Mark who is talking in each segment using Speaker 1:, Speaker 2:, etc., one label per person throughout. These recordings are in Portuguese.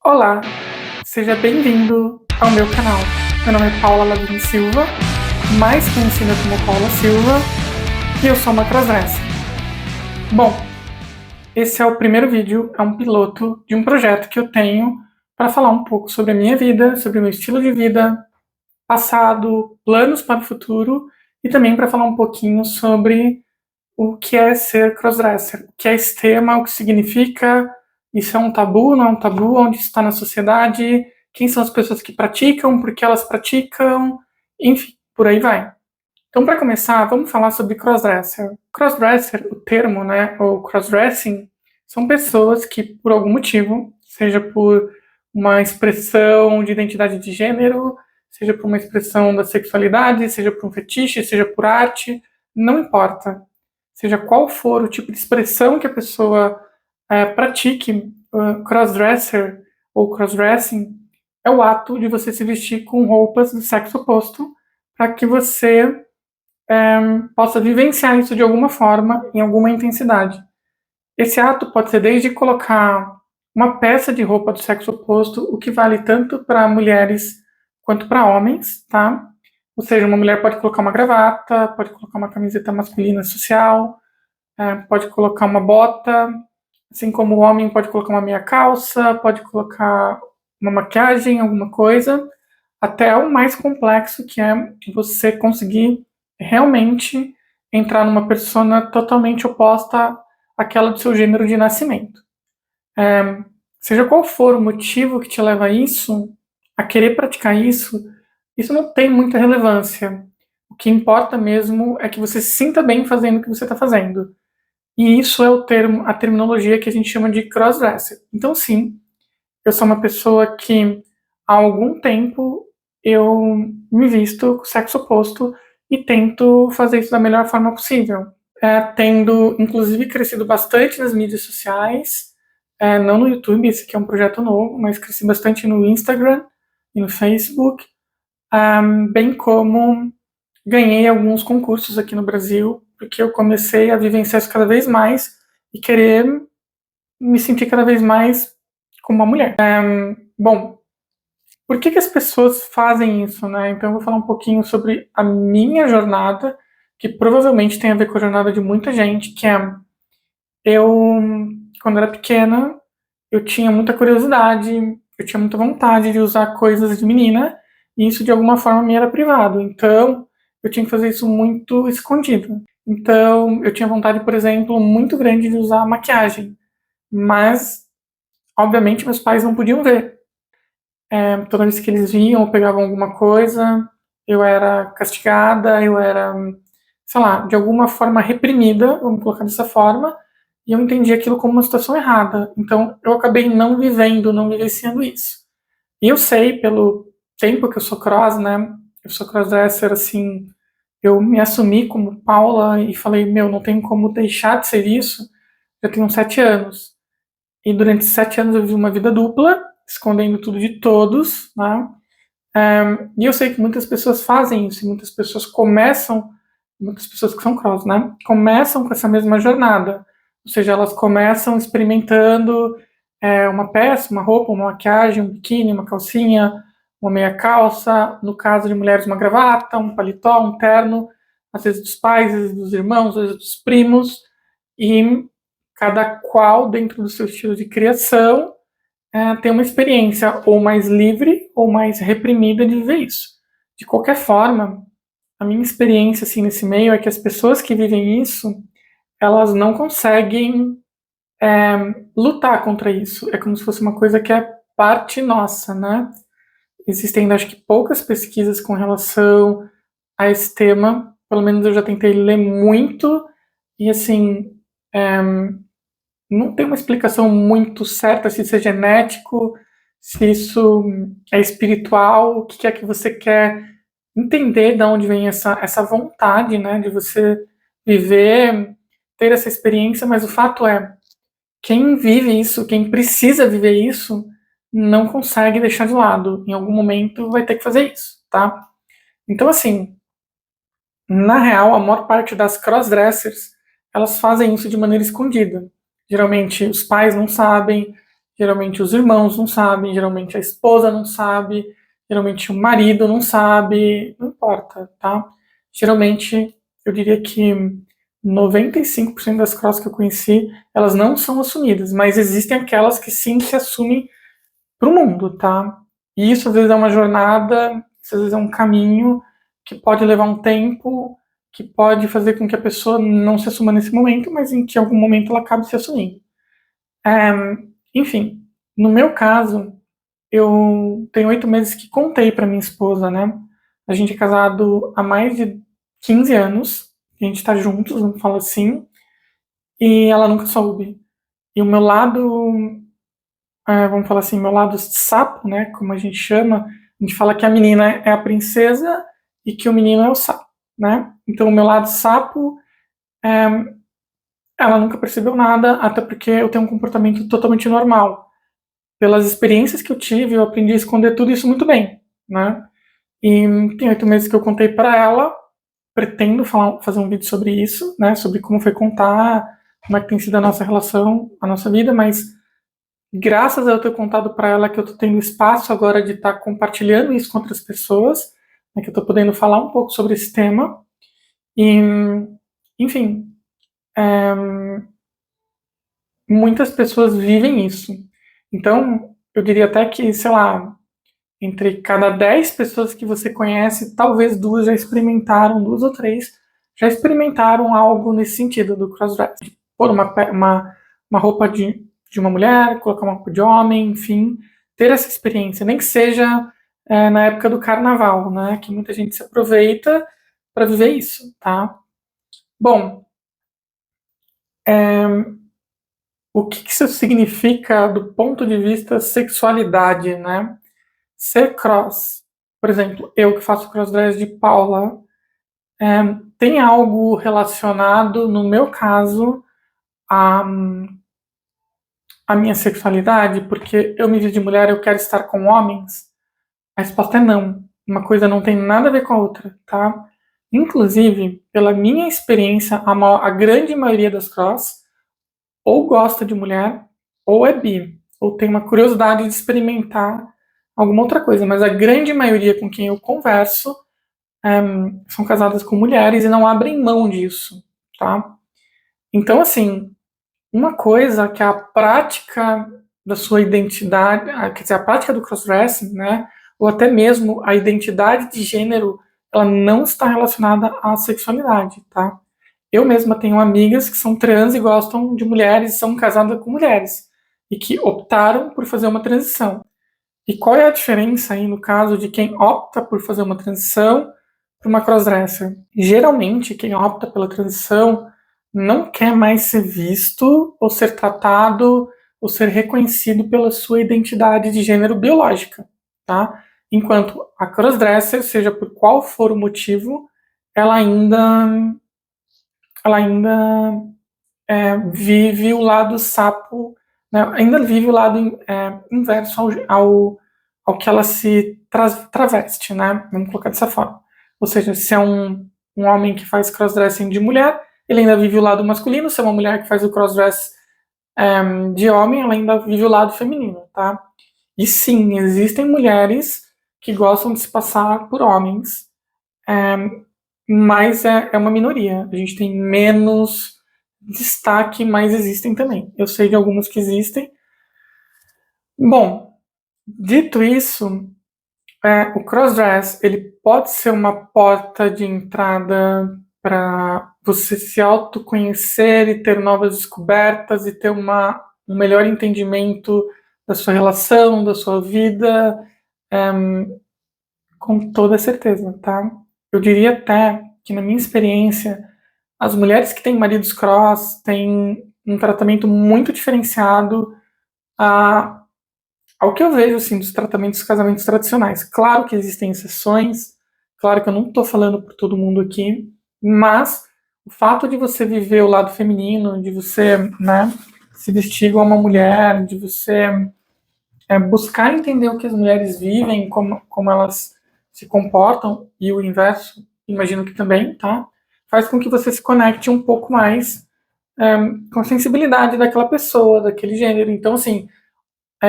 Speaker 1: Olá, seja bem-vindo ao meu canal. Meu nome é Paula Lavigne Silva, mais conhecida como Paula Silva, e eu sou uma crossdresser. Bom, esse é o primeiro vídeo, é um piloto de um projeto que eu tenho para falar um pouco sobre a minha vida, sobre o meu estilo de vida, passado, planos para o futuro, e também para falar um pouquinho sobre o que é ser crossdresser, o que é esse tema, o que significa, isso é um tabu, não é um tabu, onde está na sociedade, quem são as pessoas que praticam, por que elas praticam, enfim, por aí vai. Então, para começar, vamos falar sobre crossdresser. Crossdresser, o termo, né, ou crossdressing, são pessoas que, por algum motivo, seja por uma expressão de identidade de gênero, seja por uma expressão da sexualidade, seja por um fetiche, seja por arte, não importa. Seja qual for o tipo de expressão que a pessoa pratique, crossdresser ou crossdressing, é o ato de você se vestir com roupas do sexo oposto para que você possa vivenciar isso de alguma forma, em alguma intensidade. Esse ato pode ser desde colocar uma peça de roupa do sexo oposto, o que vale tanto para mulheres quanto para homens, tá? Ou seja, uma mulher pode colocar uma gravata, pode colocar uma camiseta masculina social, pode colocar uma bota, assim como o homem pode colocar uma meia calça, pode colocar uma maquiagem, alguma coisa, até o mais complexo, que é você conseguir realmente entrar numa persona totalmente oposta àquela do seu gênero de nascimento. Seja qual for o motivo que te leva a isso, a querer praticar isso não tem muita relevância. O que importa mesmo é que você se sinta bem fazendo o que você está fazendo. E isso é a terminologia que a gente chama de crossdresser. Então, sim, eu sou uma pessoa que há algum tempo eu me visto com o sexo oposto e tento fazer isso da melhor forma possível. Tendo, inclusive, crescido bastante nas mídias sociais, não no YouTube, esse aqui é um projeto novo, mas cresci bastante no Instagram e no Facebook, bem como ganhei alguns concursos aqui no Brasil, porque eu comecei a vivenciar isso cada vez mais e querer me sentir cada vez mais como uma mulher. Bom, por que as pessoas fazem isso, né? Então eu vou falar um pouquinho sobre a minha jornada, que provavelmente tem a ver com a jornada de muita gente, que é eu, quando era pequena, eu tinha muita curiosidade, eu tinha muita vontade de usar coisas de menina, e isso de alguma forma me era privado. Então, eu tinha que fazer isso muito escondido. Então, eu tinha vontade, por exemplo, muito grande de usar maquiagem, mas, obviamente, meus pais não podiam ver. Toda vez que eles viam ou pegavam alguma coisa, eu era castigada, eu era, sei lá, de alguma forma reprimida, vamos colocar dessa forma, e eu entendi aquilo como uma situação errada. Então, eu acabei não vivendo, não vivenciando isso. E eu sei, pelo tempo que eu sou cross, né, eu sou crossdresser, assim, eu me assumi como Paula e falei, meu, não tem como deixar de ser isso, já tenho 7 anos. E durante 7 anos eu vivi uma vida dupla, escondendo tudo de todos, né? E eu sei que muitas pessoas fazem isso, e muitas pessoas que são cross, né? Começam com essa mesma jornada. Ou seja, elas começam experimentando uma peça, uma roupa, uma maquiagem, um biquíni, uma calcinha, uma meia calça, no caso de mulheres, uma gravata, um paletó, um terno, às vezes dos pais, às vezes dos irmãos, às vezes dos primos, e cada qual, dentro do seu estilo de criação, tem uma experiência ou mais livre ou mais reprimida de viver isso. De qualquer forma, a minha experiência assim, nesse meio é que as pessoas que vivem isso, elas não conseguem lutar contra isso. É como se fosse uma coisa que é parte nossa, né? Existem, acho que, poucas pesquisas com relação a esse tema. Pelo menos eu já tentei ler muito e, assim, não tem uma explicação muito certa se isso é genético, se isso é espiritual, o que é que você quer entender de onde vem essa vontade, né, de você viver, ter essa experiência, mas o fato é, quem vive isso, quem precisa viver isso, não consegue deixar de lado. Em algum momento vai ter que fazer isso, tá? Então, assim, na real, a maior parte das crossdressers, elas fazem isso de maneira escondida. Geralmente os pais não sabem, geralmente os irmãos não sabem, geralmente a esposa não sabe, geralmente o marido não sabe, não importa, tá? Geralmente, eu diria que 95% das cross que eu conheci, elas não são assumidas, mas existem aquelas que sim se assumem pro mundo, tá? E isso às vezes é uma jornada, isso às vezes é um caminho que pode levar um tempo, que pode fazer com que a pessoa não se assuma nesse momento, mas em que em algum momento ela acabe se assumindo. É, enfim, no meu caso, eu tenho 8 meses que contei para minha esposa, né? A gente é casado há mais de 15 anos, a gente tá juntos, vamos falar assim, e ela nunca soube. E o meu lado, vamos falar assim, meu lado sapo, né? Como a gente chama, a gente fala que a menina é a princesa e que o menino é o sapo, né? Então o meu lado sapo, é, ela nunca percebeu nada, até porque eu tenho um comportamento totalmente normal. Pelas experiências que eu tive, eu aprendi a esconder tudo isso muito bem, né? E tem 8 meses que eu contei para ela, pretendo fazer um vídeo sobre isso, né? Sobre como foi contar, como é que tem sido a nossa relação, a nossa vida, mas graças a eu ter contado para ela que eu tô tendo espaço agora de estar compartilhando isso com outras pessoas, né? Que eu tô podendo falar um pouco sobre esse tema. E, enfim, é, muitas pessoas vivem isso. Então, eu diria até que, sei lá, entre cada 10 pessoas que você conhece, talvez duas já experimentaram, duas ou três, já experimentaram algo nesse sentido do crossdressing. Pôr uma roupa de uma mulher, colocar uma roupa de homem, enfim, ter essa experiência, nem que seja na época do carnaval, né? Que muita gente se aproveita para viver isso, tá? Bom, o que isso significa do ponto de vista sexualidade, né? Ser cross, por exemplo, eu que faço crossdress de Paula, tem algo relacionado, no meu caso, à, à minha sexualidade, porque eu me vi de mulher, eu quero estar com homens? A resposta é não. Uma coisa não tem nada a ver com a outra, tá? Inclusive, pela minha experiência, a grande maioria das cross ou gosta de mulher, ou é bi, ou tem uma curiosidade de experimentar alguma outra coisa, mas a grande maioria com quem eu converso são casadas com mulheres e não abrem mão disso, tá? Então, assim, uma coisa que é a prática da sua identidade, quer dizer, a prática do crossdressing, né, ou até mesmo a identidade de gênero, ela não está relacionada à sexualidade, tá? Eu mesma tenho amigas que são trans e gostam de mulheres, são casadas com mulheres, e que optaram por fazer uma transição. E qual é a diferença aí no caso de quem opta por fazer uma transição para uma crossdresser? Geralmente, quem opta pela transição não quer mais ser visto, ou ser tratado, ou ser reconhecido pela sua identidade de gênero biológica, tá? Enquanto a crossdresser, seja por qual for o motivo, ela ainda vive o lado sapo, né? Ainda vive o lado inverso ao que ela se traveste, né? Vamos colocar dessa forma. Ou seja, se é um homem que faz crossdressing de mulher, ele ainda vive o lado masculino. Se é uma mulher que faz o crossdress de homem, ela ainda vive o lado feminino, tá? E sim, existem mulheres que gostam de se passar por homens, mas é uma minoria. A gente tem menos destaque, mas existem também. Eu sei de algumas que existem. Bom, dito isso, o crossdress ele pode ser uma porta de entrada para você se autoconhecer e ter novas descobertas e ter um melhor entendimento da sua relação, da sua vida, com toda certeza, tá? Eu diria até que, na minha experiência, as mulheres que têm maridos cross têm um tratamento muito diferenciado ao que eu vejo assim, dos tratamentos dos casamentos tradicionais. Claro que existem exceções, claro que eu não estou falando por todo mundo aqui, mas o fato de você viver o lado feminino, de você, né, se vestir igual uma mulher, de você buscar entender o que as mulheres vivem, como elas se comportam, e o inverso, imagino que também, tá? Faz com que você se conecte um pouco mais com a sensibilidade daquela pessoa, daquele gênero. Então, assim,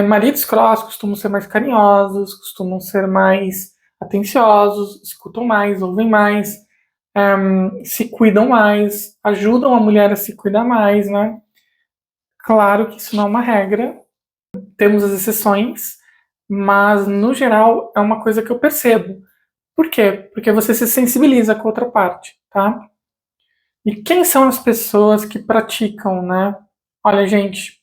Speaker 1: Maridos cross costumam ser mais carinhosos, costumam ser mais atenciosos, escutam mais, ouvem mais, se cuidam mais, ajudam a mulher a se cuidar mais, né? Claro que isso não é uma regra, temos as exceções, mas no geral é uma coisa que eu percebo. Por quê? Porque você se sensibiliza com a outra parte, tá? E quem são as pessoas que praticam, né? Olha, gente,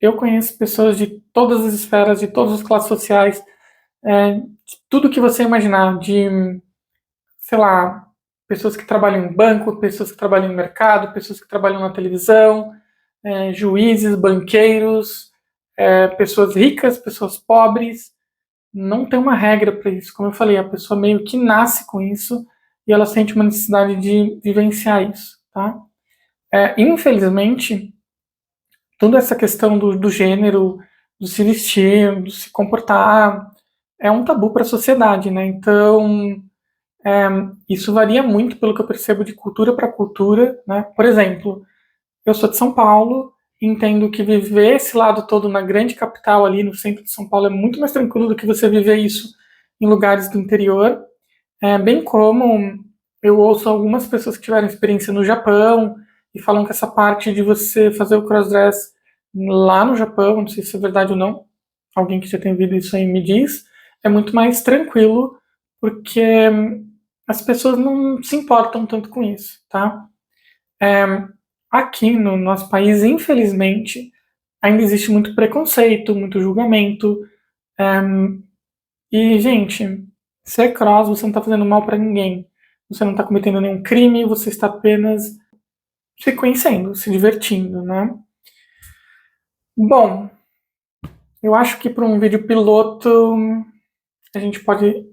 Speaker 1: eu conheço pessoas de todas as esferas, de todas as classes sociais, de tudo que você imaginar, de, sei lá, pessoas que trabalham em banco, pessoas que trabalham em mercado, pessoas que trabalham na televisão, juízes, banqueiros, pessoas ricas, pessoas pobres. Não tem uma regra para isso. Como eu falei, a pessoa meio que nasce com isso e ela sente uma necessidade de vivenciar isso, tá? Infelizmente, toda essa questão do gênero, do se vestir, do se comportar, é um tabu para a sociedade, né? Então, isso varia muito pelo que eu percebo de cultura para cultura, né? Por exemplo, eu sou de São Paulo, entendo que viver esse lado todo na grande capital ali no centro de São Paulo é muito mais tranquilo do que você viver isso em lugares do interior, bem como eu ouço algumas pessoas que tiveram experiência no Japão e falam que essa parte de você fazer o crossdress lá no Japão, não sei se é verdade ou não, alguém que já tem visto isso aí me diz, é muito mais tranquilo porque as pessoas não se importam tanto com isso, tá? É, aqui no nosso país, infelizmente, ainda existe muito preconceito, muito julgamento. E, gente, ser cross, você não está fazendo mal para ninguém. Você não está cometendo nenhum crime, você está apenas se conhecendo, se divertindo, né? Bom, eu acho que para um vídeo piloto a gente pode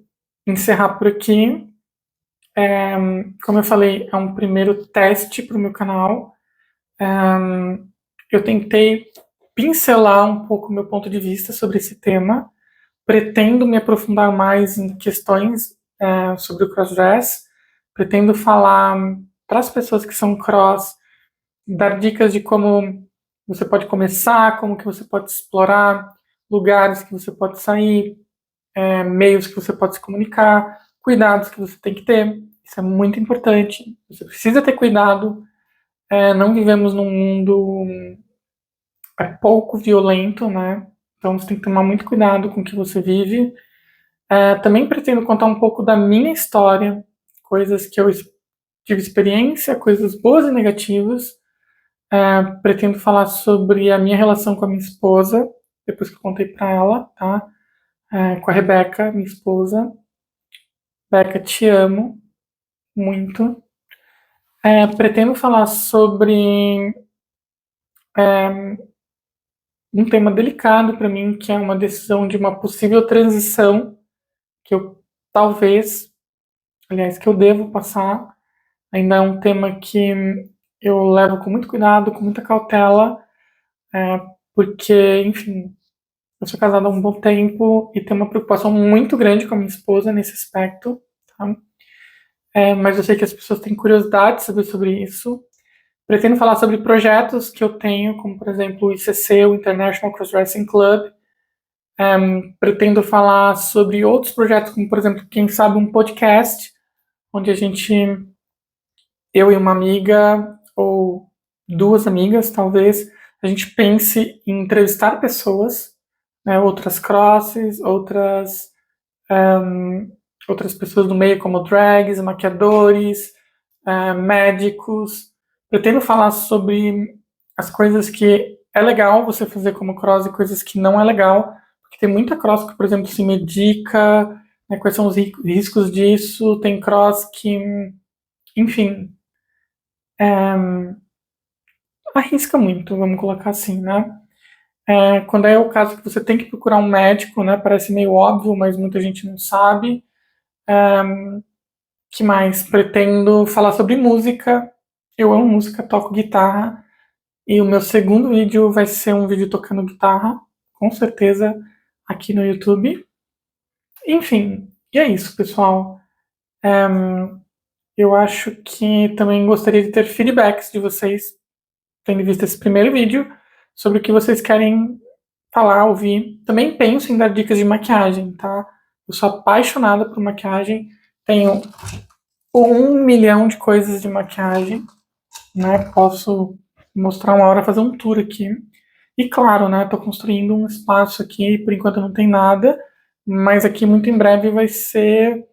Speaker 1: encerrar por aqui. Como eu falei, é um primeiro teste para o meu canal. Eu tentei pincelar um pouco o meu ponto de vista sobre esse tema. Pretendo me aprofundar mais em questões sobre o crossdress. Pretendo falar para as pessoas que são cross, dar dicas de como você pode começar, como que você pode explorar, lugares que você pode sair, meios que você pode se comunicar, cuidados que você tem que ter. Isso é muito importante. Você precisa ter cuidado. Não vivemos num mundo pouco violento, né? Então você tem que tomar muito cuidado com o que você vive. Também pretendo contar um pouco da minha história, coisas que eu tive experiência, coisas boas e negativas. Pretendo falar sobre a minha relação com a minha esposa, depois que eu contei para ela, tá? Com a Rebeca, minha esposa. Rebeca, te amo muito. Pretendo falar sobre um tema delicado para mim, que é uma decisão de uma possível transição, que eu talvez, aliás, que eu devo passar. Ainda é um tema que eu levo com muito cuidado, com muita cautela, porque, enfim, eu sou casada há um bom tempo e tenho uma preocupação muito grande com a minha esposa nesse aspecto, tá? Mas eu sei que as pessoas têm curiosidade de saber sobre isso. Pretendo falar sobre projetos que eu tenho, como, por exemplo, o ICC, o International Crossdressing Club. Pretendo falar sobre outros projetos, como, por exemplo, quem sabe um podcast, onde a gente, eu e uma amiga, ou duas amigas, talvez, a gente pense em entrevistar pessoas, né, outras crosses, outras pessoas do meio, como drags, maquiadores, médicos. Pretendo falar sobre as coisas que é legal você fazer como cross e coisas que não é legal, porque tem muita cross que, por exemplo, se medica, né, quais são os riscos disso, tem cross que, enfim, arrisca muito, vamos colocar assim, né? Quando é o caso que você tem que procurar um médico, né? Parece meio óbvio, mas muita gente não sabe. Que mais? Pretendo falar sobre música. Eu amo música, toco guitarra. E o meu segundo vídeo vai ser um vídeo tocando guitarra, com certeza, aqui no YouTube. Enfim, e é isso, pessoal. Eu acho que também gostaria de ter feedbacks de vocês, tendo visto esse primeiro vídeo, sobre o que vocês querem falar, ouvir. Também penso em dar dicas de maquiagem, tá? Eu sou apaixonada por maquiagem, tenho 1 milhão de coisas de maquiagem, né? Posso mostrar uma hora, fazer um tour aqui. E claro, né? Tô construindo um espaço aqui, por enquanto não tem nada, mas aqui muito em breve vai ser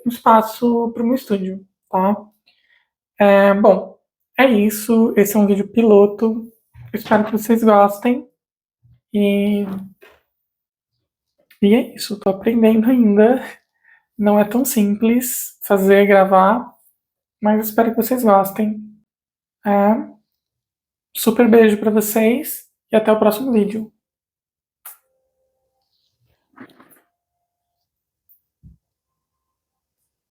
Speaker 1: um espaço para o meu estúdio, tá? Bom, é isso. Esse é um vídeo piloto. Eu espero que vocês gostem. E, e é isso. Tô aprendendo ainda. Não é tão simples fazer, gravar, mas espero que vocês gostem. É, super beijo para vocês e até o próximo vídeo.